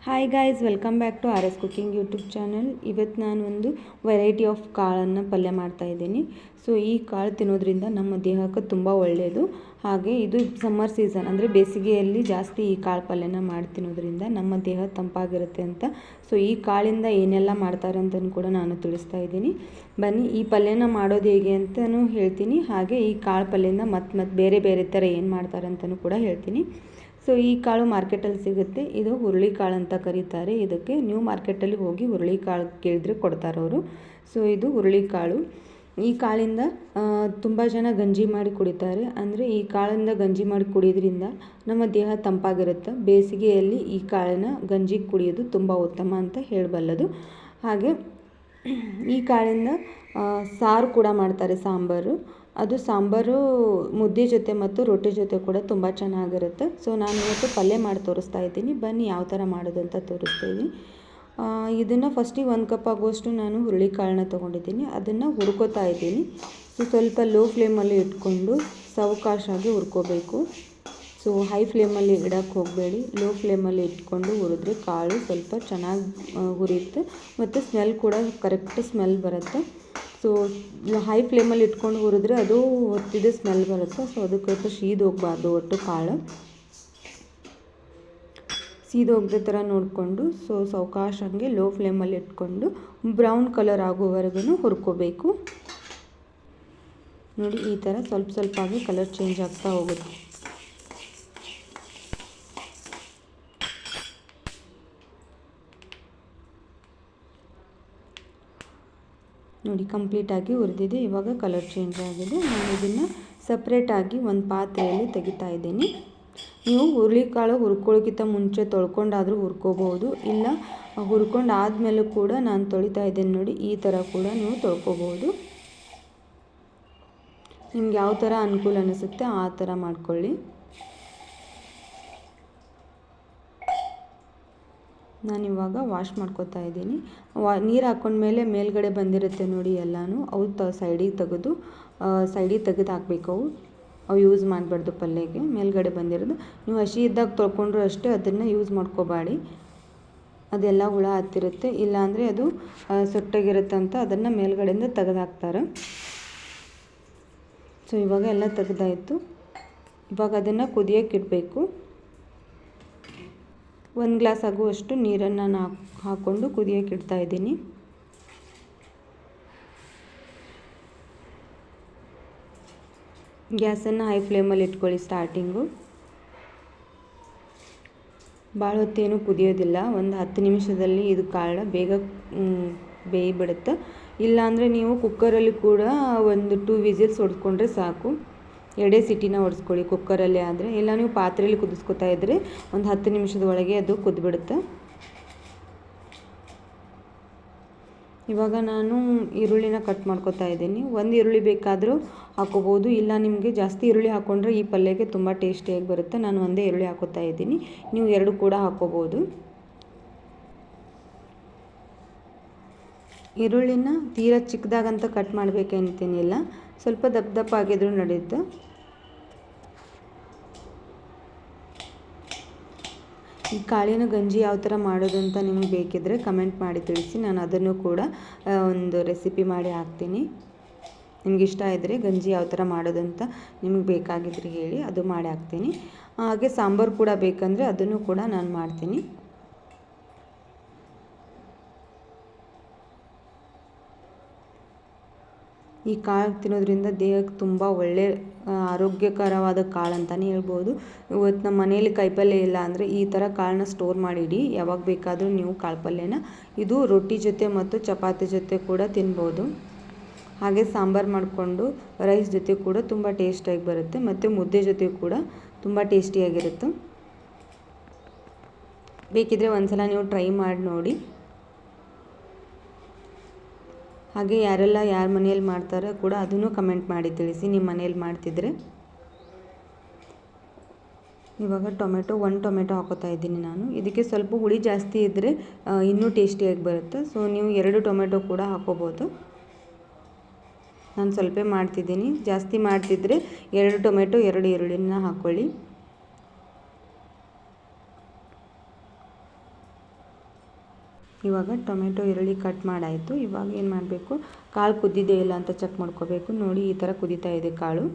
Hi guys, welcome back to RS cooking YouTube channel. ಇವತ್ತು ನಾನು ಒಂದು ವೆರೈಟಿ ಆಫ್ ಕಾಳನ್ನು ಪಲ್ಯ ಮಾಡ್ತಾಯಿದ್ದೀನಿ. ಸೊ ಈ ಕಾಳು ತಿನ್ನೋದ್ರಿಂದ ನಮ್ಮ ದೇಹಕ್ಕೆ ತುಂಬ ಒಳ್ಳೆಯದು. ಹಾಗೆ ಇದು ಸಮ್ಮರ್ ಸೀಸನ್ ಅಂದರೆ ಬೇಸಿಗೆಯಲ್ಲಿ ಜಾಸ್ತಿ ಈ ಕಾಳು ಪಲ್ಯನ ಮಾಡಿ ತಿನ್ನೋದ್ರಿಂದ ನಮ್ಮ ದೇಹ ತಂಪಾಗಿರುತ್ತೆ ಅಂತ. ಸೊ ಈ ಕಾಳಿಂದ ಏನೆಲ್ಲ ಮಾಡ್ತಾರೆ ಅಂತಲೂ ಕೂಡ ನಾನು ತಿಳಿಸ್ತಾ ಇದ್ದೀನಿ. ಬನ್ನಿ ಈ ಪಲ್ಯನ ಮಾಡೋದು ಹೇಗೆ ಅಂತಲೂ ಹೇಳ್ತೀನಿ. ಹಾಗೆ ಈ ಕಾಳು ಪಲ್ಯದಿಂದ ಮತ್ತೆ ಬೇರೆ ಬೇರೆ ಥರ ಏನು ಮಾಡ್ತಾರೆ ಅಂತಲೂ ಕೂಡ ಹೇಳ್ತೀನಿ. ಸೊ ಈ ಕಾಳು ಮಾರ್ಕೆಟಲ್ಲಿ ಸಿಗುತ್ತೆ. ಇದು ಹುರುಳಿಕಾಳು ಅಂತ ಕರೀತಾರೆ. ಇದಕ್ಕೆ ನ್ಯೂ ಮಾರ್ಕೆಟಲ್ಲಿ ಹೋಗಿ ಹುರುಳಿಕಾಳು ಕೇಳಿದ್ರೆ ಕೊಡ್ತಾರೆ ಅವರು. ಸೊ ಇದು ಹುರುಳಿಕಾಳು. ಈ ಕಾಳಿಂದ ತುಂಬ ಜನ ಗಂಜಿ ಮಾಡಿ ಕುಡಿತಾರೆ. ಅಂದರೆ ಈ ಕಾಳಿಂದ ಗಂಜಿ ಮಾಡಿ ಕುಡಿಯೋದ್ರಿಂದ ನಮ್ಮ ದೇಹ ತಂಪಾಗಿರುತ್ತೆ. ಬೇಸಿಗೆಯಲ್ಲಿ ಈ ಕಾಳನ್ನು ಗಂಜಿ ಕುಡಿಯೋದು ತುಂಬ ಉತ್ತಮ ಅಂತ ಹೇಳಬಲ್ಲದು. ಹಾಗೆ ಈ ಕಾಳಿಂದ ಸಾರು ಕೂಡ ಮಾಡ್ತಾರೆ, ಸಾಂಬಾರು. ಅದು ಸಾಂಬಾರು ಮುದ್ದೆ ಜೊತೆ ಮತ್ತು ರೊಟ್ಟಿ ಜೊತೆ ಕೂಡ ತುಂಬ ಚೆನ್ನಾಗಿರುತ್ತೆ. ಸೊ ನಾನು ಇವತ್ತು ಪಲ್ಯ ಮಾಡಿ ತೋರಿಸ್ತಾ ಇದ್ದೀನಿ. ಬನ್ನಿ ಯಾವ ಥರ ಮಾಡೋದು ಅಂತ ತೋರಿಸ್ತೀನಿ. ಇದನ್ನು ಫಸ್ಟಿಗೆ 1 ಕಪ್ ಆಗುವಷ್ಟು ನಾನು ಹುರುಳಿಕಾಳನ್ನ ತೊಗೊಂಡಿದ್ದೀನಿ. ಅದನ್ನು ಹುರ್ಕೋತಾ ಇದ್ದೀನಿ. ಸೊ ಸ್ವಲ್ಪ ಲೋ ಫ್ಲೇಮಲ್ಲಿ ಇಟ್ಕೊಂಡು ಸಾವಕಾಶಾಗಿ ಹುರ್ಕೋಬೇಕು. ಸೊ ಹೈ ಫ್ಲೇಮಲ್ಲಿ ಇಡೋಕ್ಕೆ ಹೋಗಬೇಡಿ. ಲೋ ಫ್ಲೇಮಲ್ಲಿ ಇಟ್ಕೊಂಡು ಹುರಿದ್ರೆ ಕಾಳು ಸ್ವಲ್ಪ ಚೆನ್ನಾಗಿ ಹುರಿಯುತ್ತೆ ಮತ್ತು ಸ್ಮೆಲ್ ಕೂಡ ಕರೆಕ್ಟ್ ಸ್ಮೆಲ್ ಬರುತ್ತೆ. ಸೊ ಹೈ ಫ್ಲೇಮಲ್ಲಿ ಇಟ್ಕೊಂಡು ಹುರಿದ್ರೆ ಅದು ಹೊತ್ತಿದೆ ಸ್ಮೆಲ್ ಬರುತ್ತೆ. ಸೊ ಅದಕ್ಕೆ ಸೀದೋಗಬಾರ್ದು ಒಟ್ಟು ಕಾಳು. ಸೀದೋಗದೆ ಥರ ನೋಡಿಕೊಂಡು ಸೊ ಸಾವಕಾಶಂಗೆ ಲೋ ಫ್ಲೇಮಲ್ಲಿ ಇಟ್ಕೊಂಡು ಬ್ರೌನ್ ಕಲರ್ ಆಗೋವರೆಗೂ ಹುರ್ಕೋಬೇಕು. ನೋಡಿ, ಈ ಥರ ಸ್ವಲ್ಪ ಸ್ವಲ್ಪ ಆಗಿ ಕಲರ್ ಚೇಂಜ್ ಆಗ್ತಾ ಹೋಗುತ್ತೆ. ನೋಡಿ, ಕಂಪ್ಲೀಟಾಗಿ ಹುರಿದಿದೆ. ಇವಾಗ ಕಲರ್ ಚೇಂಜ್ ಆಗಿದೆ. ನಾನು ಇದನ್ನು ಸಪ್ರೇಟಾಗಿ ಒಂದು ಪಾತ್ರೆಯಲ್ಲಿ ತೆಗಿತಾ ಇದ್ದೀನಿ. ನೀವು ಹುರುಳಿಕಾಳು ಹುರ್ಕೊಳ್ಳೋಕ್ಕಿಂತ ಮುಂಚೆ ತೊಳ್ಕೊಂಡಾದರೂ ಹುರ್ಕೋಬೋದು. ಇಲ್ಲ ಹುರ್ಕೊಂಡು ಆದಮೇಲೂ ಕೂಡ ನಾನು ತೊಳಿತಾ ಇದ್ದೀನಿ. ನೋಡಿ, ಈ ಥರ ಕೂಡ ನೀವು ತೊಳ್ಕೊಬೋದು. ನಿಮ್ಗೆ ಯಾವ ಥರ ಅನುಕೂಲ ಅನಿಸುತ್ತೆ ಆ ಥರ ಮಾಡ್ಕೊಳ್ಳಿ. ನಾನಿವಾಗ ವಾಶ್ ಮಾಡ್ಕೊತಾ ಇದ್ದೀನಿ. ನೀರು ಹಾಕ್ಕೊಂಡ್ಮೇಲೆ ಮೇಲ್ಗಡೆ ಬಂದಿರುತ್ತೆ ನೋಡಿ ಎಲ್ಲನೂ, ಅವು ಸೈಡಿಗೆ ತೆಗೆದು ಹಾಕಬೇಕು. ಅವು ಯೂಸ್ ಮಾಡಬಾರ್ದು ಪಲ್ಯಕ್ಕೆ. ಮೇಲ್ಗಡೆ ಬಂದಿರೋದು ನೀವು ಹಸಿ ಇದ್ದಾಗ ತೊಳ್ಕೊಂಡ್ರು ಅಷ್ಟೇ, ಅದನ್ನು ಯೂಸ್ ಮಾಡ್ಕೋಬೇಡಿ. ಅದೆಲ್ಲ ಹುಳ ಹತ್ತಿರುತ್ತೆ. ಇಲ್ಲಾಂದರೆ ಅದು ಸೊಟ್ಟಾಗಿರುತ್ತೆ ಅಂತ ಅದನ್ನು ಮೇಲ್ಗಡೆಯಿಂದ ತೆಗೆದು ಹಾಕ್ತಾರೆ. ಸೊ ಇವಾಗ ಎಲ್ಲ ತೆಗೆದಾಯಿತು. ಇವಾಗ ಅದನ್ನು ಕುದಿಯೋಕೆ ಇಡಬೇಕು. 1 ಗ್ಲಾಸ್ ಆಗುವಷ್ಟು ನೀರನ್ನು ನಾನು ಹಾಕ್ಕೊಂಡು ಕುದಿಯೋಕೆ ಇಡ್ತಾ ಇದ್ದೀನಿ. ಗ್ಯಾಸನ್ನು ಹೈ ಫ್ಲೇಮಲ್ಲಿ ಇಟ್ಕೊಳ್ಳಿ ಸ್ಟಾರ್ಟಿಂಗು. ಭಾಳ ಹೊತ್ತೇನು ಕುದಿಯೋದಿಲ್ಲ. ಒಂದು 10 ನಿಮಿಷದಲ್ಲಿ ಇದು ಕಾಳು ಬೇಗ ಬೇಯಿಬಿಡುತ್ತೆ. ಇಲ್ಲಾಂದರೆ ನೀವು ಕುಕ್ಕರಲ್ಲಿ ಕೂಡ ಒಂದು 2 ವಿಸಿಲ್ಸ್ ಹೊಡೆಸ್ಕೊಂಡ್ರೆ ಸಾಕು. 2 ಸಿಟಿನ ಹೊಡೆಸ್ಕೊಳ್ಳಿ ಕುಕ್ಕರಲ್ಲಿ. ಆದರೆ ಇಲ್ಲ ನೀವು ಪಾತ್ರೆಯಲ್ಲಿ ಕುದಿಸ್ಕೊತಾ ಇದ್ದರೆ ಒಂದು 10 ನಿಮಿಷದ ಒಳಗೆ ಅದು ಕುದ್ಬಿಡುತ್ತೆ. ಇವಾಗ ನಾನು ಈರುಳ್ಳಿನ ಕಟ್ ಮಾಡ್ಕೊತಾ ಇದ್ದೀನಿ. 1 ಈರುಳ್ಳಿ ಬೇಕಾದರೂ ಹಾಕೋಬೋದು. ಇಲ್ಲ ನಿಮಗೆ ಜಾಸ್ತಿ ಈರುಳ್ಳಿ ಹಾಕ್ಕೊಂಡ್ರೆ ಈ ಪಲ್ಯಕ್ಕೆ ತುಂಬ ಟೇಸ್ಟಿಯಾಗಿ ಬರುತ್ತೆ. ನಾನು 1 ಈರುಳ್ಳಿ ಹಾಕೋತಾ ಇದ್ದೀನಿ. ನೀವು 2 ಕೂಡ ಹಾಕೋಬೋದು. ಈರುಳ್ಳಿನ ತೀರಾ ಚಿಕ್ಕದಾಗಂತ ಕಟ್ ಮಾಡಬೇಕಂತೇನಿಲ್ಲ. ಸ್ವಲ್ಪ ದಪ್ಪ ಆಗಿದ್ರೂ ನಡೆಯುತ್ತೆ. ಈ ಕಾಳಿನ ಗಂಜಿ ಯಾವ ಥರ ಮಾಡೋದು ಅಂತ ನಿಮಗೆ ಬೇಕಿದ್ದರೆ ಕಮೆಂಟ್ ಮಾಡಿ ತಿಳಿಸಿ. ನಾನು ಅದನ್ನು ಕೂಡ ಒಂದು ರೆಸಿಪಿ ಮಾಡಿ ಹಾಕ್ತೀನಿ. ನಿಮ್ಗೆ ಇಷ್ಟ ಇದ್ದರೆ ಗಂಜಿ ಯಾವ ಥರ ಮಾಡೋದಂತ ನಿಮಗೆ ಬೇಕಾಗಿದ್ದರೆ ಹೇಳಿ, ಅದು ಮಾಡಿ ಹಾಕ್ತೀನಿ. ಹಾಗೆ ಸಾಂಬಾರು ಕೂಡ ಬೇಕಂದರೆ ಅದನ್ನು ಕೂಡ ನಾನು ಮಾಡ್ತೀನಿ. ಈ ಕಾಳು ತಿನ್ನೋದ್ರಿಂದ ದೇಹಕ್ಕೆ ತುಂಬ ಒಳ್ಳೆಯ ಆರೋಗ್ಯಕರವಾದ ಕಾಳು ಅಂತಲೇ ಹೇಳ್ಬೋದು. ಇವತ್ತು ನಮ್ಮ ಮನೇಲಿ ಕಾಯಿಪಲ್ಯ ಇಲ್ಲ ಅಂದರೆ ಈ ಥರ ಕಾಳನ್ನ ಸ್ಟೋರ್ ಮಾಡಿಡಿ. ಯಾವಾಗ ಬೇಕಾದರೂ ನೀವು ಕಾಳು ಪಲ್ಯನ ಇದು ರೊಟ್ಟಿ ಜೊತೆ ಮತ್ತು ಚಪಾತಿ ಜೊತೆ ಕೂಡ ತಿನ್ಬೋದು. ಹಾಗೆ ಸಾಂಬಾರು ಮಾಡಿಕೊಂಡು ರೈಸ್ ಜೊತೆ ಕೂಡ ತುಂಬ ಟೇಸ್ಟಿಯಾಗಿ ಬರುತ್ತೆ ಮತ್ತು ಮುದ್ದೆ ಜೊತೆ ಕೂಡ ತುಂಬ ಟೇಸ್ಟಿಯಾಗಿರುತ್ತೆ. ಬೇಕಿದ್ದರೆ ಒಂದ್ಸಲ ನೀವು ಟ್ರೈ ಮಾಡಿ ನೋಡಿ. ಹಾಗೆ ಯಾರ ಮನೆಯಲ್ಲಿ ಮಾಡ್ತಾರೆ ಕೂಡ ಅದನ್ನು ಕಮೆಂಟ್ ಮಾಡಿ ತಿಳಿಸಿ, ನಿಮ್ಮ ಮನೇಲಿ ಮಾಡ್ತಿದ್ರೆ. ಇವಾಗ 1 ಟೊಮೆಟೊ ಹಾಕೋತಾ ಇದ್ದೀನಿ ನಾನು. ಇದಕ್ಕೆ ಸ್ವಲ್ಪ ಹುಳಿ ಜಾಸ್ತಿ ಇದ್ದರೆ ಇನ್ನೂ ಟೇಸ್ಟಿಯಾಗಿ ಬರುತ್ತೆ. ಸೊ ನೀವು 2 ಟೊಮೆಟೊ ಕೂಡ ಹಾಕೋಬೋದು. ನಾನು ಸ್ವಲ್ಪ ಮಾಡ್ತಿದ್ದೀನಿ. ಜಾಸ್ತಿ ಮಾಡ್ತಿದ್ರೆ 2 ಟೊಮೆಟೊ 2 ಈರುಳ್ಳಿನ ಹಾಕ್ಕೊಳ್ಳಿ. ಇವಾಗ ಟೊಮೆಟೊ ಈರುಳ್ಳಿ ಕಟ್ ಮಾಡಾಯಿತು. ಇವಾಗ ಏನು ಮಾಡಬೇಕು, ಕಾಳು ಕುದ್ದಿದೆ ಇಲ್ಲ ಅಂತ ಚೆಕ್ ಮಾಡ್ಕೋಬೇಕು. ನೋಡಿ ಈ ಥರ ಕುದೀತಾ ಇದೆ ಕಾಳು.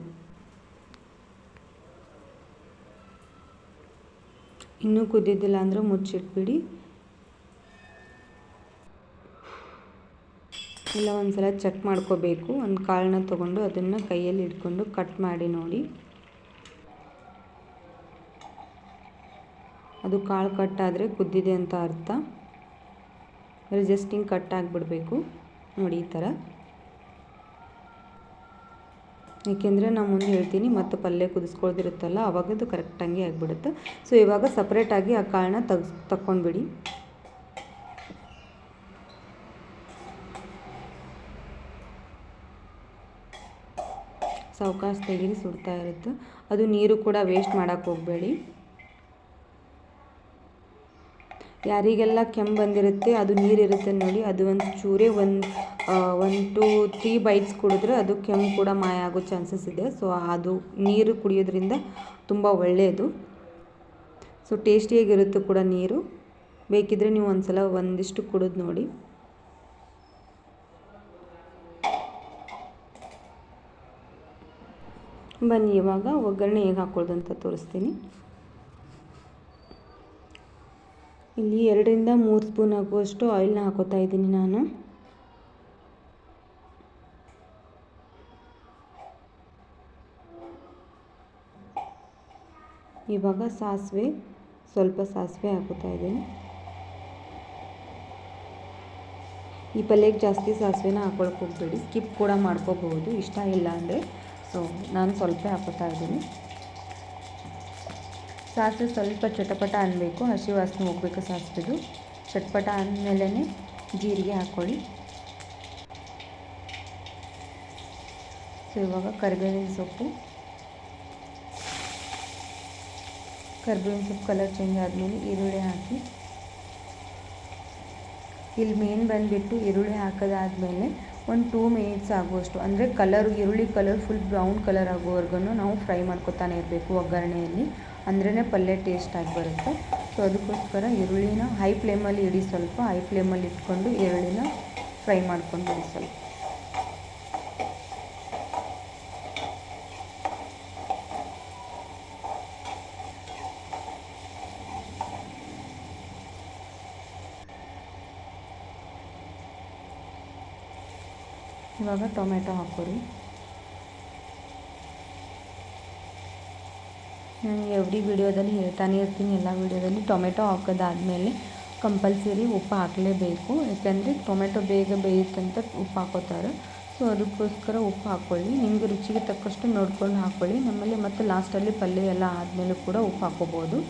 ಇನ್ನೂ ಕುದ್ದಿದ್ದಿಲ್ಲ ಅಂದರೆ ಮುಚ್ಚಿಟ್ಬಿಡಿ. ಇಲ್ಲ ಒಂದ್ಸಲ ಚೆಕ್ ಮಾಡ್ಕೋಬೇಕು. ಒಂದು ಕಾಳನ್ನ ತೊಗೊಂಡು ಅದನ್ನು ಕೈಯಲ್ಲಿ ಇಟ್ಕೊಂಡು ಕಟ್ ಮಾಡಿ ನೋಡಿ. ಅದು ಕಾಳು ಕಟ್ ಆದರೆ ಕುದ್ದಿದೆ ಅಂತ ಅರ್ಥ. ಜಸ್ಟ್ ಹಿಂಗೆ ಕಟ್ ಆಗಿಬಿಡಬೇಕು ನೋಡಿ ಈ ಥರ. ಏಕೆಂದರೆ ನಾನು ಮುಂದೆ ಹೇಳ್ತೀನಿ ಮತ್ತು ಪಲ್ಯ ಕುದಿಸ್ಕೊಳ್ದಿರುತ್ತಲ್ಲ ಅವಾಗದು ಕರೆಕ್ಟಾಗಿ ಆಗಿಬಿಡುತ್ತೆ. ಸೊ ಇವಾಗ ಸಪ್ರೇಟಾಗಿ ಆ ಕಾಳನ್ನ ತಕ್ಕೊಂಡ್ಬಿಡಿ. ಸಾವಕಾಶ ತೆಗೀರಿ, ಸುಡ್ತಾ ಇರುತ್ತೆ. ಅದು ನೀರು ಕೂಡ ವೇಸ್ಟ್ ಮಾಡೋಕ್ಕೆ ಹೋಗಬೇಡಿ. ಯಾರಿಗೆಲ್ಲ ಕೆಮ್ಮು ಬಂದಿರುತ್ತೆ, ಅದು ನೀರಿರುತ್ತೆ ನೋಡಿ, ಅದು ಒಂದು ಚೂರೇ 1 to 3 ಬೈಟ್ಸ್ ಕುಡಿದ್ರೆ ಅದು ಕೆಮ್ಮು ಕೂಡ ಮಾಯ ಆಗೋ ಚಾನ್ಸಸ್ ಇದೆ. ಸೊ ಅದು ನೀರು ಕುಡಿಯೋದ್ರಿಂದ ತುಂಬ ಒಳ್ಳೆಯದು. ಸೊ ಟೇಸ್ಟಿಯಾಗಿರುತ್ತೆ ಕೂಡ ನೀರು. ಬೇಕಿದ್ದರೆ ನೀವು ಒಂದ್ಸಲ ಒಂದಿಷ್ಟು ಕುಡಿದು ನೋಡಿ. ಬನ್ನಿ ಇವಾಗ ಒಗ್ಗರಣೆ ಹೇಗೆ ಹಾಕ್ಕೊಳ್ಳೋದು ಅಂತ ತೋರಿಸ್ತೀನಿ. ಇಲ್ಲಿ 2 ರಿಂದ 3 ಸ್ಪೂನ್ ಆಗುವಷ್ಟು ಆಯಿಲ್ನ ಹಾಕೋತಾ ಇದ್ದೀನಿ ನಾನು. ಇವಾಗ ಸ್ವಲ್ಪ ಸಾಸಿವೆ ಹಾಕೋತಾ ಇದ್ದೀನಿ. ಈ ಪಲ್ಯಕ್ಕೆ ಜಾಸ್ತಿ ಸಾಸಿವೆನ ಹಾಕೊಳಕ್ಕೆ ಹೋಗಬೇಡಿ, ಸ್ಕಿಪ್ ಕೂಡ ಮಾಡ್ಕೋಬಹುದು ಇಷ್ಟ ಇಲ್ಲ ಅಂದರೆ. ಸೊ ನಾನು ಸ್ವಲ್ಪ ಹಾಕೋತಾ ಇದ್ದೀನಿ. ಸಾಸಿವೆ ಸ್ವಲ್ಪ ಚಟಪಟ ಅನ್ನಬೇಕು, ಹಸಿ ವಾಸನೆ ಹೋಗಬೇಕು ಸಾಸಿವೆದು. ಚಟಪಟ ಅಂದಮೇಲೆ ಜೀರಿಗೆ ಹಾಕ್ಕೊಳ್ಳಿ. ಸೊ ಇವಾಗ ಕರಿಬೇವಿನ ಸೊಪ್ಪು ಕಲರ್ ಚೇಂಜ್ ಆದಮೇಲೆ ಈರುಳ್ಳಿ ಹಾಕಿ. ಇಲ್ಲಿ ಮೇನ್ ಬಂದುಬಿಟ್ಟು ಈರುಳ್ಳಿ ಹಾಕೋದಾದಮೇಲೆ ಒಂದು 2 ಮಿನಿಟ್ಸ್ ಆಗುವಷ್ಟು, ಅಂದರೆ ಈರುಳ್ಳಿ ಕಲರ್ ಫುಲ್ ಬ್ರೌನ್ ಕಲರ್ ಆಗೋವರೆಗೂ ನಾವು ಫ್ರೈ ಮಾಡ್ಕೊತಾನೆ ಇರಬೇಕು ಒಗ್ಗರಣೆಯಲ್ಲಿ. ಅಂದ್ರೇ ಪಲ್ಯ ಟೇಸ್ಟಾಗಿ ಬರುತ್ತೆ. ಸೊ ಅದಕ್ಕೋಸ್ಕರ ಈರುಳ್ಳಿನ ಹೈ ಫ್ಲೇಮಲ್ಲಿ ಇಡಿ, ಸ್ವಲ್ಪ ಹೈ ಫ್ಲೇಮಲ್ಲಿ ಇಟ್ಕೊಂಡು ಈರುಳ್ಳಿನ ಫ್ರೈ ಮಾಡ್ಕೊಂಡು ಬಿಡಿ ಸ್ವಲ್ಪ. ಇವಾಗ ಟೊಮೆಟೊ ಹಾಕೋರಿ. ನಾನು ಎವ್ರಿ ವಿಡಿಯೋದಲ್ಲಿ ಹೇಳ್ತಾನೆ ಇರ್ತೀನಿ, ಎಲ್ಲ ವಿಡಿಯೋದಲ್ಲಿ ಟೊಮೆಟೊ ಹಾಕೋದಾದಮೇಲೆ ಕಂಪಲ್ಸರಿ ಉಪ್ಪು ಹಾಕಲೇಬೇಕು. ಯಾಕೆಂದರೆ ಟೊಮೆಟೊ ಬೇಗ ಬೇಯುತ್ತಂತ ಉಪ್ಪು ಹಾಕೋತಾರೆ. ಸೊ ಅದಕ್ಕೋಸ್ಕರ ಉಪ್ಪು ಹಾಕ್ಕೊಳ್ಳಿ. ನಿಮಗೆ ರುಚಿಗೆ ತಕ್ಕಷ್ಟು ನೋಡ್ಕೊಂಡು ಹಾಕ್ಕೊಳ್ಳಿ. ನಮ್ಮಲ್ಲಿ ಮತ್ತು ಲಾಸ್ಟಲ್ಲಿ ಪಲ್ಯ ಎಲ್ಲ ಆದಮೇಲೂ ಕೂಡ ಉಪ್ಪು ಹಾಕ್ಕೋಬೋದು.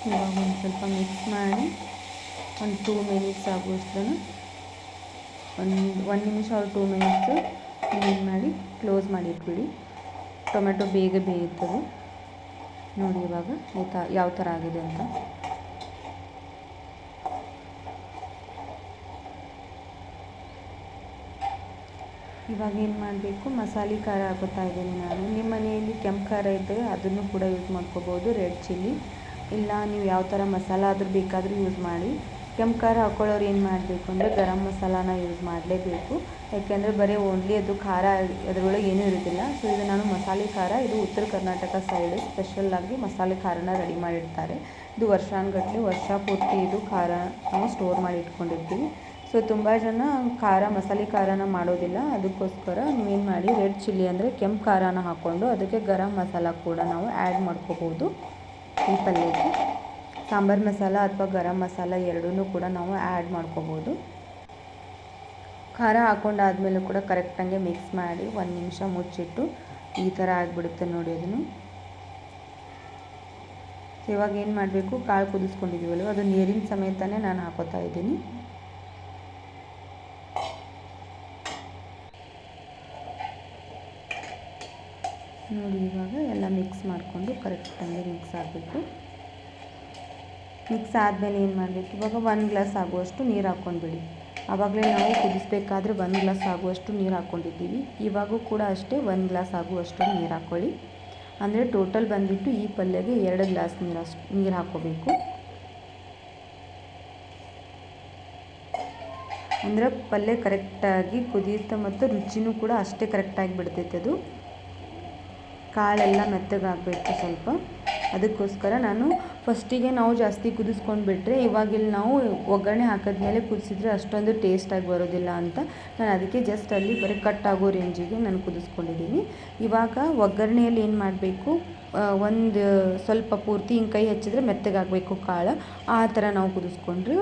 ಇವಾಗ ಒಂದು ಸ್ವಲ್ಪ ಮಿಕ್ಸ್ ಮಾಡಿ ಒಂದು 2 ಮಿನಿಟ್ಸ್ ಆಗುವಷ್ಟು, ಒಂದು ನಿಮಿಷ or 2 ಮಿನಿಟ್ಸು ಏನು ಮಾಡಿ ಕ್ಲೋಸ್ ಮಾಡಿ ಇಟ್ಬಿಡಿ. ಟೊಮೆಟೊ ಬೇಗ ಬೇಯುತ್ತದೆ ನೋಡಿ. ಇವಾಗ ಯಾವ ಥರ ಆಗಿದೆ ಅಂತ. ಇವಾಗ ಏನು ಮಾಡಬೇಕು, ಮಸಾಲೆ ಖಾರ ಹಾಕೋತಾ ಇದ್ದೀನಿ ನಾನು. ನಿಮ್ಮ ಮನೆಯಲ್ಲಿ ಕೆಂಪು ಖಾರ ಇದ್ದರೆ ಅದನ್ನು ಕೂಡ ಯೂಸ್ ಮಾಡ್ಕೋಬೋದು, ರೆಡ್ ಚಿಲ್ಲಿ. ಇಲ್ಲ ನೀವು ಯಾವ ಥರ ಮಸಾಲ ಆದರೂ ಬೇಕಾದರೂ ಯೂಸ್ ಮಾಡಿ. ಕೆಂಪು ಖಾರ ಹಾಕ್ಕೊಳ್ಳೋರು ಏನು ಮಾಡಬೇಕು ಅಂದರೆ ಗರಂ ಮಸಾಲಾನ ಯೂಸ್ ಮಾಡಲೇಬೇಕು. ಯಾಕೆಂದರೆ ಬರೀ ಓನ್ಲಿ ಅದು ಖಾರ, ಅದರೊಳಗೆ ಏನೂ ಇರೋದಿಲ್ಲ. ಸೊ ಇದು ನಾನು ಮಸಾಲೆ ಖಾರ, ಇದು ಉತ್ತರ ಕರ್ನಾಟಕ ಸೈಡ್ ಸ್ಪೆಷಲ್ಲಾಗಿ ಮಸಾಲೆ ಖಾರನ ರೆಡಿ ಮಾಡಿರ್ತಾರೆ. ಇದು ವರ್ಷಾನುಗಟ್ಟಲೆ ವರ್ಷ ಪೂರ್ತಿ ಇದು ಖಾರ ನಾವು ಸ್ಟೋರ್ ಮಾಡಿ ಇಟ್ಕೊಂಡಿರ್ತೀವಿ. ಸೊ ತುಂಬ ಜನ ಮಸಾಲೆ ಖಾರನ ಮಾಡೋದಿಲ್ಲ. ಅದಕ್ಕೋಸ್ಕರ ನೀವೇನು ಮಾಡಿ, ರೆಡ್ ಚಿಲ್ಲಿ ಅಂದರೆ ಕೆಂಪು ಖಾರನ ಹಾಕ್ಕೊಂಡು ಅದಕ್ಕೆ ಗರಂ ಮಸಾಲ ಕೂಡ ನಾವು ಆ್ಯಡ್ ಮಾಡ್ಕೋಬೋದು. ಈ ಪಲ್ಯಕ್ಕೆ ಸಾಂಬಾರು ಮಸಾಲ ಅಥವಾ ಗರಂ ಮಸಾಲ ಎರಡೂ ಕೂಡ ನಾವು ಆ್ಯಡ್ ಮಾಡ್ಕೋಬೋದು. ಖಾರ ಹಾಕ್ಕೊಂಡಾದ್ಮೇಲೆ ಕೂಡ ಕರೆಕ್ಟಾಗಿ ಮಿಕ್ಸ್ ಮಾಡಿ 1 ನಿಮಿಷ ಮುಚ್ಚಿಟ್ಟು ಈ ಥರ ಆಗಿಬಿಡುತ್ತೆ ನೋಡಿ ಅದನ್ನು. ಇವಾಗ ಏನು ಮಾಡಬೇಕು, ಕಾಳು ಕುದಿಸ್ಕೊಂಡಿದ್ದೀವಲ್ವ ಅದು ನೀರಿನ ಸಮೇತನೇ ನಾನು ಹಾಕೋತಾ ಇದ್ದೀನಿ. ನೋಡಿ ಇವಾಗ ಎಲ್ಲ ಮಿಕ್ಸ್ ಮಾಡಿಕೊಂಡು ಕರೆಕ್ಟಾಗಿ ಮಿಕ್ಸ್ ಆಗಬೇಕು. ಮಿಕ್ಸ್ ಆದಮೇಲೆ ಏನು ಮಾಡಬೇಕು, ಇವಾಗ 1 ಗ್ಲಾಸ್ ಆಗುವಷ್ಟು ನೀರು ಹಾಕ್ಕೊಂಡ್ಬಿಡಿ. ಆವಾಗಲೇ ನಾವು ಕುದಿಸ್ಬೇಕಾದ್ರೆ 1 ಗ್ಲಾಸ್ ಆಗುವಷ್ಟು ನೀರು ಹಾಕ್ಕೊಂಡಿದ್ದೀವಿ. ಇವಾಗೂ ಕೂಡ ಅಷ್ಟೇ 1 ಗ್ಲಾಸ್ ಆಗುವಷ್ಟು ನೀರು ಹಾಕ್ಕೊಳ್ಳಿ. ಅಂದರೆ ಟೋಟಲ್ ಬಂದುಬಿಟ್ಟು ಈ ಪಲ್ಯಗೆ 2 ಗ್ಲಾಸ್ ನೀರು ಹಾಕ್ಕೋಬೇಕು. ಅಂದರೆ ಪಲ್ಯ ಕರೆಕ್ಟಾಗಿ ಕುದಿಯುತ್ತೆ ಮತ್ತು ರುಚಿನೂ ಕೂಡ ಅಷ್ಟೇ ಕರೆಕ್ಟಾಗಿ ಬಿಡ್ತೈತೆ. ಅದು ಕಾಳೆಲ್ಲ ಮೆತ್ತಗಾಗಬೇಕು ಸ್ವಲ್ಪ. ಅದಕ್ಕೋಸ್ಕರ ನಾನು ಫಸ್ಟಿಗೆ ನಾವು ಜಾಸ್ತಿ ಕುದಿಸ್ಕೊಂಡು ಬಿಟ್ಟರೆ ಇವಾಗಿಲ್ಲಿ ನಾವು ಒಗ್ಗರಣೆ ಹಾಕಿದ್ಮೇಲೆ ಕುದಿಸಿದ್ರೆ ಅಷ್ಟೊಂದು ಟೇಸ್ಟಾಗಿ ಬರೋದಿಲ್ಲ ಅಂತ ನಾನು ಅದಕ್ಕೆ ಜಸ್ಟ್ ಅಲ್ಲಿ ಬರೀ ಕಟ್ ಆಗೋ ರೇಂಜಿಗೆ ನಾನು ಕುದಿಸ್ಕೊಂಡಿದ್ದೀನಿ. ಇವಾಗ ಒಗ್ಗರಣೆಯಲ್ಲಿ ಏನು ಮಾಡಬೇಕು, ಒಂದು ಸ್ವಲ್ಪ ಪೂರ್ತಿ ಹಿಂಗೆ ಕೈ ಹಚ್ಚಿದ್ರೆ ಮೆತ್ತಗಾಗಬೇಕು ಕಾಳು, ಆ ಥರ ನಾವು ಕುದಿಸ್ಕೊಂಡ್ರೆ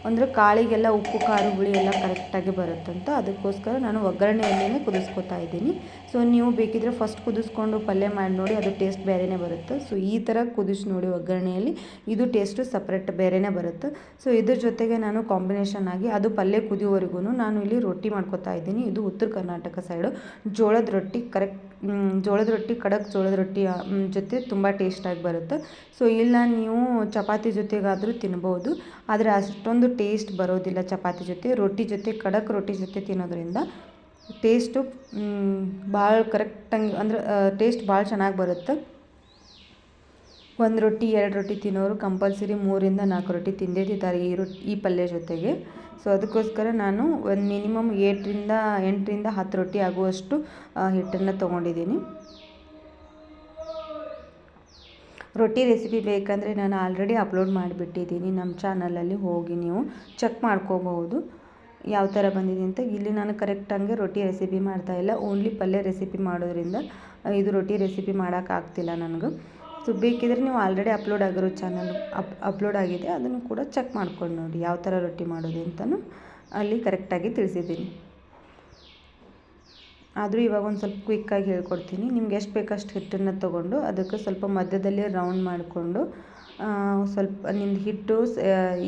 ಅಂದರೆ ಕಾಳಿಗೆಲ್ಲ ಉಪ್ಪು ಖಾರ ಹುಳಿ ಎಲ್ಲ ಕರೆಕ್ಟಾಗಿ ಬರುತ್ತಂತ. ಅದಕ್ಕೋಸ್ಕರ ನಾನು ಒಗ್ಗರಣೆಯಲ್ಲೇ ಕುದಿಸ್ಕೊತಾ ಇದ್ದೀನಿ. ಸೊ ನೀವು ಬೇಕಿದ್ರೆ ಫಸ್ಟ್ ಕುದಿಸ್ಕೊಂಡು ಪಲ್ಯ ಮಾಡಿ ನೋಡಿ, ಅದು ಟೇಸ್ಟ್ ಬೇರೆಯೇ ಬರುತ್ತೆ. ಸೊ ಈ ಥರ ಕುದಿಸಿ ನೋಡಿ ಒಗ್ಗರಣೆಯಲ್ಲಿ, ಇದು ಟೇಸ್ಟು ಸಪ್ರೇಟ್ ಬೇರೆಯೇ ಬರುತ್ತೆ. ಸೊ ಇದ್ರ ಜೊತೆಗೆ ನಾನು ಕಾಂಬಿನೇಷನ್ ಆಗಿ ಅದು ಪಲ್ಯ ಕುದಿಯೋವರೆಗೂ ನಾನು ಇಲ್ಲಿ ರೊಟ್ಟಿ ಮಾಡ್ಕೊತಾ ಇದ್ದೀನಿ. ಇದು ಉತ್ತರ ಕರ್ನಾಟಕ ಸೈಡು ಜೋಳದ ರೊಟ್ಟಿ, ಜೋಳದ ರೊಟ್ಟಿ, ಖಡಕ್ ಜೋಳದ ರೊಟ್ಟಿ ಜೊತೆ ತುಂಬ ಟೇಸ್ಟಾಗಿ ಬರುತ್ತೆ. ಸೊ ಇಲ್ಲ ನೀವು ಚಪಾತಿ ಜೊತೆಗಾದರೂ ತಿನ್ಬೋದು, ಆದರೆ ಅಷ್ಟೊಂದು ಟೇಸ್ಟ್ ಬರೋದಿಲ್ಲ ಚಪಾತಿ ಜೊತೆ. ರೊಟ್ಟಿ ಜೊತೆ, ಖಡಕ್ ರೊಟ್ಟಿ ಜೊತೆ ತಿನ್ನೋದ್ರಿಂದ ಟೇಸ್ಟು ಭಾಳ ಕರೆಕ್ಟಾಗಿ ಅಂದರೆ ಟೇಸ್ಟ್ ಭಾಳ ಚೆನ್ನಾಗಿ ಬರುತ್ತೆ. 1 ರೊಟ್ಟಿ 2 ರೊಟ್ಟಿ ತಿನ್ನೋರು ಕಂಪಲ್ಸರಿ 3ರಿಂದ 4 ರೊಟ್ಟಿ ತಿಂದೇ ತಿಂತಾರೆ ಈ ಪಲ್ಯ ಜೊತೆಗೆ. ಸೊ ಅದಕ್ಕೋಸ್ಕರ ನಾನು ಒಂದು ಮಿನಿಮಮ್ 8ರಿಂದ 10 ರೊಟ್ಟಿ ಆಗುವಷ್ಟು ಹಿಟ್ಟನ್ನು ತೊಗೊಂಡಿದ್ದೀನಿ. ರೊಟ್ಟಿ ರೆಸಿಪಿ ಬೇಕಂದರೆ ನಾನು ಆಲ್ರೆಡಿ ಅಪ್ಲೋಡ್ ಮಾಡಿಬಿಟ್ಟಿದ್ದೀನಿ ನಮ್ಮ ಚಾನಲಲ್ಲಿ, ಹೋಗಿ ನೀವು ಚೆಕ್ ಮಾಡ್ಕೋಬಹುದು ಯಾವ ಥರ ಬಂದಿದೆ ಅಂತ. ಇಲ್ಲಿ ನಾನು ಕರೆಕ್ಟಾಗಿ ರೊಟ್ಟಿ ರೆಸಿಪಿ ಮಾಡ್ತಾಯಿಲ್ಲ, ಓನ್ಲಿ ಪಲ್ಯ ರೆಸಿಪಿ ಮಾಡೋದ್ರಿಂದ ಇದು ರೊಟ್ಟಿ ರೆಸಿಪಿ ಮಾಡೋಕ್ಕಾಗ್ತಿಲ್ಲ ನನಗೆ. ಸೊ ಬೇಕಿದ್ರೆ ನೀವು ಆಲ್ರೆಡಿ ಅಪ್ಲೋಡ್ ಆಗಿರೋ ಚಾನಲ್ ಅಪ್ಲೋಡ್ ಆಗಿದೆ, ಅದನ್ನು ಕೂಡ ಚೆಕ್ ಮಾಡ್ಕೊಂಡು ನೋಡಿ ಯಾವ ಥರ ರೊಟ್ಟಿ ಮಾಡೋದು ಅಂತಲೂ ಅಲ್ಲಿ ಕರೆಕ್ಟಾಗಿ ತಿಳಿಸಿದ್ದೀನಿ. ಆದರೂ ಇವಾಗ ಒಂದು ಸ್ವಲ್ಪ ಕ್ವಿಕ್ಕಾಗಿ ಹೇಳ್ಕೊಡ್ತೀನಿ. ನಿಮ್ಗೆ ಎಷ್ಟು ಬೇಕಷ್ಟು ಹಿಟ್ಟನ್ನು ತೊಗೊಂಡು ಅದಕ್ಕೆ ಸ್ವಲ್ಪ ಮಧ್ಯದಲ್ಲಿ ರೌಂಡ್ ಮಾಡಿಕೊಂಡು ಸ್ವಲ್ಪ ನಿಮ್ಮದು ಹಿಟ್ಟು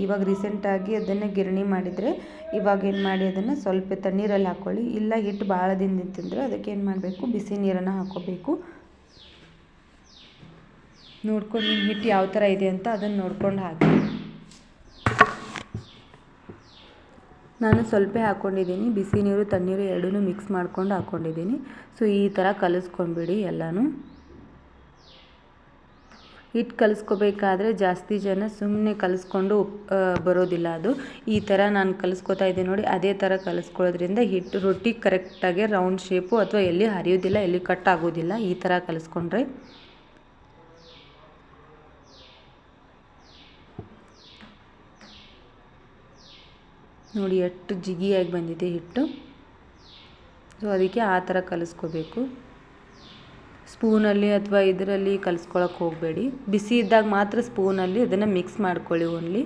ಇವಾಗ ರೀಸೆಂಟಾಗಿ ಅದನ್ನು ಗಿರಣಿ ಮಾಡಿದರೆ ಇವಾಗ ಏನು ಮಾಡಿ ಅದನ್ನು ಸ್ವಲ್ಪ ತಣ್ಣೀರಲ್ಲಿ ಹಾಕ್ಕೊಳ್ಳಿ. ಇಲ್ಲ ಹಿಟ್ಟು ಭಾಳ ದಿನ ನಿಂತಿದ್ರೆ ಅದಕ್ಕೆ ಏನು ಮಾಡಬೇಕು, ಬಿಸಿ ನೀರನ್ನು ಹಾಕ್ಕೋಬೇಕು. ನೋಡ್ಕೊಂಡು ನಿಮ್ಮ ಹಿಟ್ಟು ಯಾವ ಥರ ಇದೆ ಅಂತ ಅದನ್ನು ನೋಡ್ಕೊಂಡು ಹಾಕಿ. ನಾನು ಸ್ವಲ್ಪ ಹಾಕ್ಕೊಂಡಿದ್ದೀನಿ, ಬಿಸಿ ನೀರು ತಣ್ಣೀರು ಎರಡೂ ಮಿಕ್ಸ್ ಮಾಡ್ಕೊಂಡು ಹಾಕ್ಕೊಂಡಿದ್ದೀನಿ. ಸೊ ಈ ಥರ ಕಲಿಸ್ಕೊಂಡ್ಬಿಡಿ ಎಲ್ಲನೂ. ಹಿಟ್ಟು ಕಲಿಸ್ಕೋಬೇಕಾದ್ರೆ ಜಾಸ್ತಿ ಜನ ಸುಮ್ಮನೆ ಕಲಿಸ್ಕೊಂಡು ಬರೋದಿಲ್ಲ. ಅದು ಈ ಥರ ನಾನು ಕಲಿಸ್ಕೊತಾ ಇದ್ದೀನಿ ನೋಡಿ, ಅದೇ ಥರ ಕಲಿಸ್ಕೊಳ್ಳೋದ್ರಿಂದ ಹಿಟ್ಟು ರೊಟ್ಟಿ ಕರೆಕ್ಟಾಗಿ ರೌಂಡ್ ಶೇಪು ಅಥವಾ ಎಲ್ಲಿ ಹರಿಯೋದಿಲ್ಲ, ಎಲ್ಲಿ ಕಟ್ ಆಗೋದಿಲ್ಲ. ಈ ಥರ ಕಲಿಸ್ಕೊಂಡ್ರೆ ನೋಡಿ ಎಷ್ಟು ಜಿಗಿಯಾಗಿ ಬಂದಿದೆ ಹಿಟ್ಟು. ಸೊ ಅದಕ್ಕೆ ಆ ಥರ ಕಲಿಸ್ಕೋಬೇಕು. ಸ್ಪೂನಲ್ಲಿ ಅಥವಾ ಇದರಲ್ಲಿ ಕಲಿಸ್ಕೊಳಕ್ಕೆ ಹೋಗಬೇಡಿ. ಬಿಸಿ ಇದ್ದಾಗ ಮಾತ್ರ ಸ್ಪೂನಲ್ಲಿ ಅದನ್ನು ಮಿಕ್ಸ್ ಮಾಡ್ಕೊಳ್ಳಿ ಓನ್ಲಿ.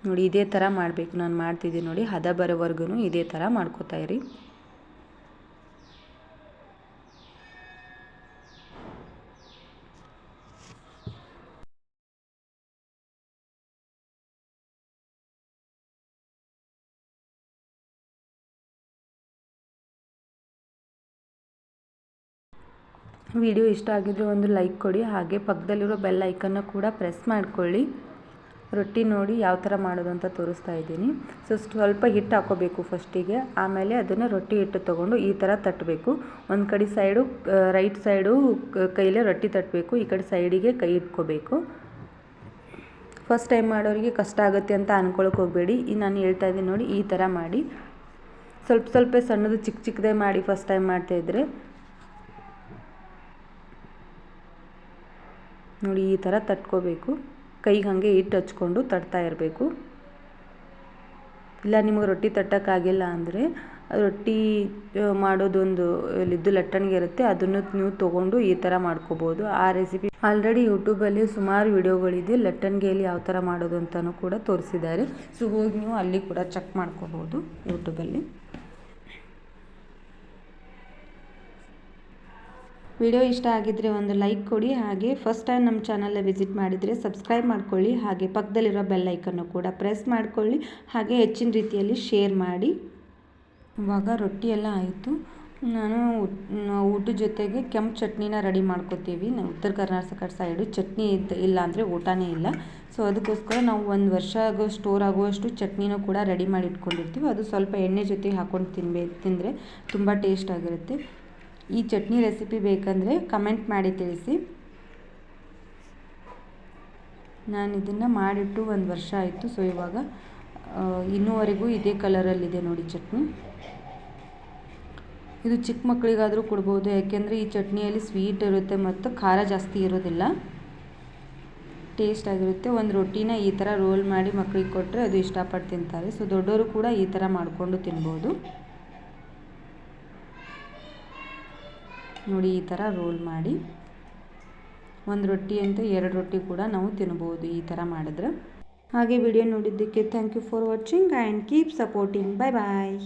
ನೋಡಿ ಇದೇ ಥರ ಮಾಡಬೇಕು, ನಾನು ಮಾಡ್ತಿದ್ದೀನಿ ನೋಡಿ, ಹದ ಬರೋವರೆಗೂ ಇದೇ ಥರ ಮಾಡ್ಕೋತಾ ಇರಿ. ವಿಡಿಯೋ ಇಷ್ಟ ಆಗಿದ್ರೆ ಒಂದು ಲೈಕ್ ಕೊಡಿ, ಹಾಗೆ ಪಕ್ಕದಲ್ಲಿರೋ ಬೆಲ್ ಐಕನ್ನ ಕೂಡ ಪ್ರೆಸ್ ಮಾಡ್ಕೊಳ್ಳಿ. ರೊಟ್ಟಿ ನೋಡಿ ಯಾವ ಥರ ಮಾಡೋದು ಅಂತ ತೋರಿಸ್ತಾ ಇದ್ದೀನಿ. ಸೊ ಸ್ವಲ್ಪ ಹಿಟ್ಟು ಹಾಕ್ಕೋಬೇಕು ಫಸ್ಟಿಗೆ, ಆಮೇಲೆ ಅದನ್ನು ರೊಟ್ಟಿ ಹಿಟ್ಟು ತೊಗೊಂಡು ಈ ಥರ ತಟ್ಟಬೇಕು. ಒಂದು ಕಡೆ ಸೈಡು ರೈಟ್ ಸೈಡು ಕೈಲೇ ರೊಟ್ಟಿ ತಟ್ಟಬೇಕು, ಈ ಕಡೆ ಸೈಡಿಗೆ ಕೈ ಇಟ್ಕೋಬೇಕು. ಫಸ್ಟ್ ಟೈಮ್ ಮಾಡೋರಿಗೆ ಕಷ್ಟ ಆಗುತ್ತೆ ಅಂತ ಅಂದ್ಕೊಳಕ್ಕೆ ಹೋಗಬೇಡಿ. ನಾನು ಹೇಳ್ತಾ ಇದ್ದೀನಿ ನೋಡಿ, ಈ ಥರ ಮಾಡಿ. ಸ್ವಲ್ಪ ಸಣ್ಣದು ಚಿಕ್ಕದೇ ಮಾಡಿ ಫಸ್ಟ್ ಟೈಮ್ ಮಾಡ್ತಾಯಿದ್ರೆ. ನೋಡಿ ಈ ಥರ ತಟ್ಕೋಬೇಕು, ಕೈಗೆ ಹಾಗೆ ಹಿಟ್ಟು ಹಚ್ಕೊಂಡು ತಟ್ತಾ ಇರಬೇಕು. ಇಲ್ಲ ನಿಮಗೆ ರೊಟ್ಟಿ ತಟ್ಟೋಕ್ಕಾಗಿಲ್ಲ ಅಂದರೆ ರೊಟ್ಟಿ ಮಾಡೋದೊಂದು ಇದು ಲಟ್ಟಣಿಗೆ ಇರುತ್ತೆ, ಅದನ್ನು ನೀವು ತೊಗೊಂಡು ಈ ಥರ ಮಾಡ್ಕೋಬೋದು. ಆ ರೆಸಿಪಿ ಆಲ್ರೆಡಿ ಯೂಟ್ಯೂಬಲ್ಲಿ ಸುಮಾರು ವಿಡಿಯೋಗಳಿದೆ, ಲಟ್ಟಣಿಗೆಯಲ್ಲಿ ಯಾವ ಥರ ಮಾಡೋದು ಅಂತಲೂ ಕೂಡ ತೋರಿಸಿದ್ದಾರೆ. ಸೊ ಹೋಗಿ ನೀವು ಅಲ್ಲಿ ಕೂಡ ಚೆಕ್ ಮಾಡ್ಕೋಬೋದು ಯೂಟ್ಯೂಬಲ್ಲಿ. ವಿಡಿಯೋ ಇಷ್ಟ ಆಗಿದ್ದರೆ ಒಂದು ಲೈಕ್ ಕೊಡಿ, ಹಾಗೆ ಫಸ್ಟ್ ಟೈಮ್ ನಮ್ಮ ಚಾನಲ್ನ ವಿಸಿಟ್ ಮಾಡಿದರೆ ಸಬ್ಸ್ಕ್ರೈಬ್ ಮಾಡ್ಕೊಳ್ಳಿ, ಹಾಗೆ ಪಕ್ಕದಲ್ಲಿರೋ ಬೆಲ್ ಐಕನ್ನು ಕೂಡ ಪ್ರೆಸ್ ಮಾಡ್ಕೊಳ್ಳಿ, ಹಾಗೆ ಹೆಚ್ಚಿನ ರೀತಿಯಲ್ಲಿ ಶೇರ್ ಮಾಡಿ. ಇವಾಗ ರೊಟ್ಟಿ ಎಲ್ಲ ಆಯಿತು. ನಾನು ಊಟದ ಜೊತೆಗೆ ಕೆಂಪು ಚಟ್ನಿನ ರೆಡಿ ಮಾಡ್ಕೋತೀವಿ. ನಾವು ಉತ್ತರ ಕರ್ನಾಟಕ ಸೈಡು ಚಟ್ನಿ ಇಲ್ಲ ಅಂದರೆ ಊಟನೇ ಇಲ್ಲ. ಸೊ ಅದಕ್ಕೋಸ್ಕರ ನಾವು ಒಂದು ವರ್ಷ ಸ್ಟೋರ್ ಆಗುವಷ್ಟು ಚಟ್ನಿನೂ ಕೂಡ ರೆಡಿ ಮಾಡಿ ಇಟ್ಕೊಂಡಿರ್ತೀವಿ. ಅದು ಸ್ವಲ್ಪ ಎಣ್ಣೆ ಜೊತೆ ಹಾಕ್ಕೊಂಡು ತಿಂದರೆ ತುಂಬ ಟೇಸ್ಟ್ ಆಗಿರುತ್ತೆ. ಈ ಚಟ್ನಿ ರೆಸಿಪಿ ಬೇಕಂದರೆ ಕಮೆಂಟ್ ಮಾಡಿ ತಿಳಿಸಿ. ನಾನು ಇದನ್ನು ಮಾಡಿಟ್ಟು 1 ವರ್ಷ ಆಯಿತು. ಸೊ ಇವಾಗ ಇನ್ನೂವರೆಗೂ ಇದೇ ಕಲರಲ್ಲಿದೆ ನೋಡಿ ಚಟ್ನಿ. ಇದು ಚಿಕ್ಕ ಮಕ್ಕಳಿಗಾದರೂ ಕೊಡ್ಬೋದು, ಯಾಕೆಂದರೆ ಈ ಚಟ್ನಿಯಲ್ಲಿ ಸ್ವೀಟ್ ಇರುತ್ತೆ ಮತ್ತು ಖಾರ ಜಾಸ್ತಿ ಇರೋದಿಲ್ಲ, ಟೇಸ್ಟ್ ಆಗಿರುತ್ತೆ. ಒಂದು ರೊಟ್ಟಿನ ಈ ಥರ ರೋಲ್ ಮಾಡಿ ಮಕ್ಕಳಿಗೆ ಕೊಟ್ಟರೆ ಅದು ಇಷ್ಟಪಟ್ಟು ತಿಂತಾರೆ. ಸೊ ದೊಡ್ಡವರು ಕೂಡ ಈ ಥರ ಮಾಡಿಕೊಂಡು ತಿನ್ಬೋದು ನೋಡಿ. ಈ ಥರ ರೋಲ್ ಮಾಡಿ ಒಂದು ರೊಟ್ಟಿ ಅಂತ 2 ರೊಟ್ಟಿ ಕೂಡ ನಾವು ತಿನ್ಬೋದು ಈ ಥರ ಮಾಡಿದ್ರೆ. ಹಾಗೆ ವಿಡಿಯೋ ನೋಡಿದ್ದಕ್ಕೆ thank you for watching and keep supporting. Bye bye.